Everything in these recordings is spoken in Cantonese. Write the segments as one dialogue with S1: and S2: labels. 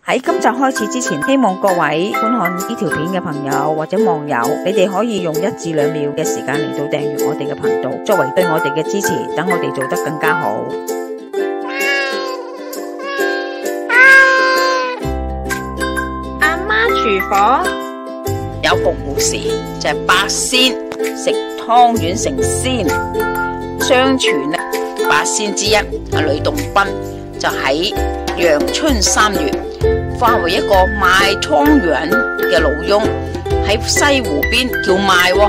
S1: 喺今集開始之前，希望各位觀看呢條片嘅朋友或者網友，你哋可以用1至2秒嘅時間嚟到訂閱我哋嘅頻道，作為對我哋嘅支持，等我哋做得更加好。阿媽廚房有個故事，就係八仙食湯圓成仙。相傳咧，八仙之一阿呂洞賓就喺陽春3月。化為一個賣湯圓嘅老翁喺西湖邊叫賣喎。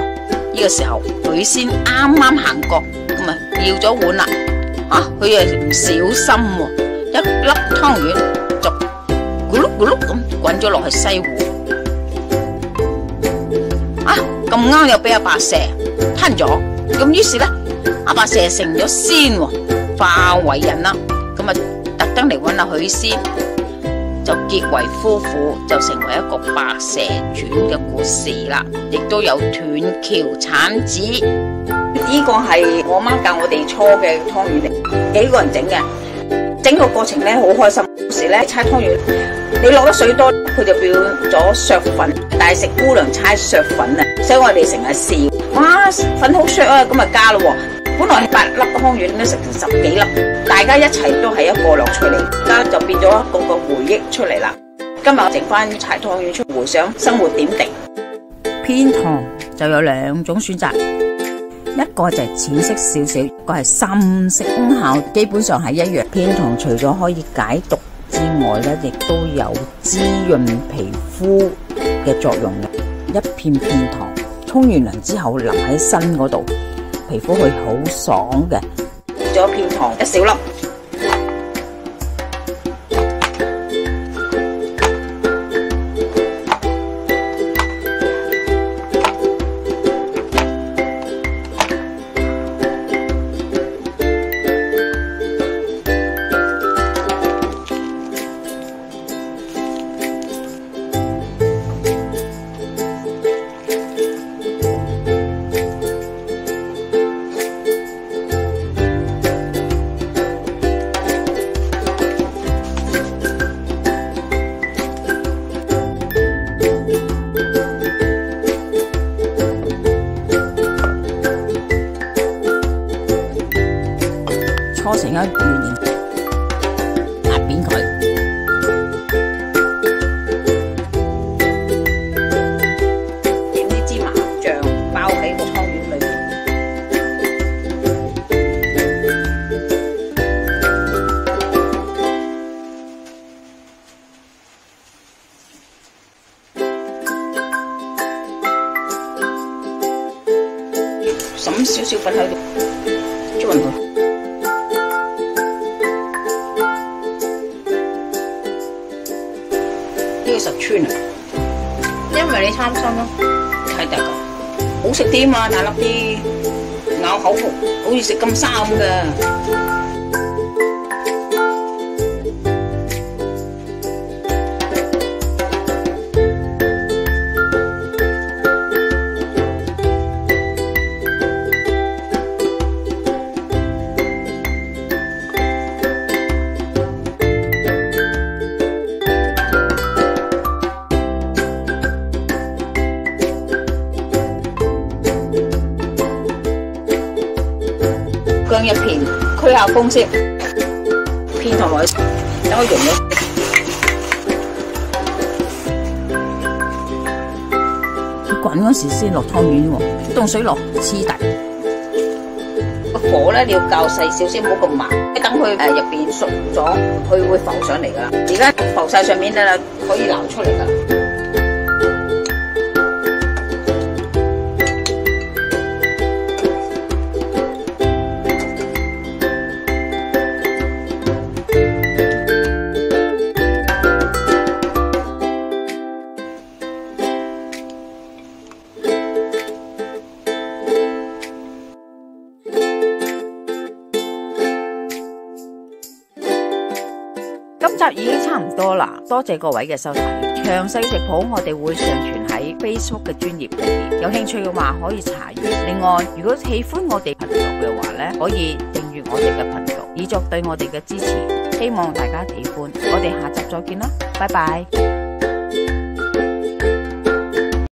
S1: 呢個時候女仙啱啱行過，咁啊要咗碗啦。佢又唔小心喎，一粒湯圓就咕碌咕碌咁滾咗落去西湖。咁啱又俾阿白蛇吞咗，咁於是咧阿白蛇成咗仙喎，化為人啦。咁啊特登嚟揾阿許仙。就結為夫婦，就成為一個白蛇傳嘅故事啦，亦都有斷橋產子。呢個係我媽教我哋搓嘅湯圓嚟，幾個人整嘅，整個過程咧好開心。有時咧猜湯圓，你落得水多，佢就變咗削粉，但係食姑娘猜削粉啊，所以我哋成日笑，哇粉好削啊，咁咪加咯喎。本來8粒湯圓咧食成10幾粒，大家一齊都係一個樂趣嚟，而家就變咗一個回憶出嚟啦。今日我整翻柴湯圓出回想生活點滴。偏糖就有2種選擇，一個就係淺色少少，一個係深色，功效基本上係一樣。偏糖除咗可以解毒之外咧，亦都有滋潤皮膚嘅作用嘅。一片偏糖沖完涼之後淋喺身嗰度。皮膚會好爽嘅，咗片糖1小粒，搓成一圓形，壓扁佢。點啲芝麻醬包喺個湯圓裏邊。揼少少粉喺度，捉勻佢。呢個實穿啊！因為你貪心咯，太大嚿，好食啲嘛，大粒啲，咬口服，好似食金沙咁嘅。薑1片，驅下風先，片糖落去，等佢溶咗。滾嗰時先落湯圓喎，凍水落黐底。個火咧你要較細少先，唔好咁慢。等佢入邊熟咗，佢會浮上嚟噶啦。而家浮晒上面得啦，可以撈出嚟噶啦。今集已經差唔多啦，多謝各位嘅收睇。詳細食譜我哋會上傳喺 Facebook 嘅專頁裏邊，有興趣嘅話可以查閱。另外，如果喜歡我哋頻道嘅話咧，可以訂閱我哋嘅頻道，以作對我哋嘅支持。希望大家喜歡。我哋下集再見啦，拜拜。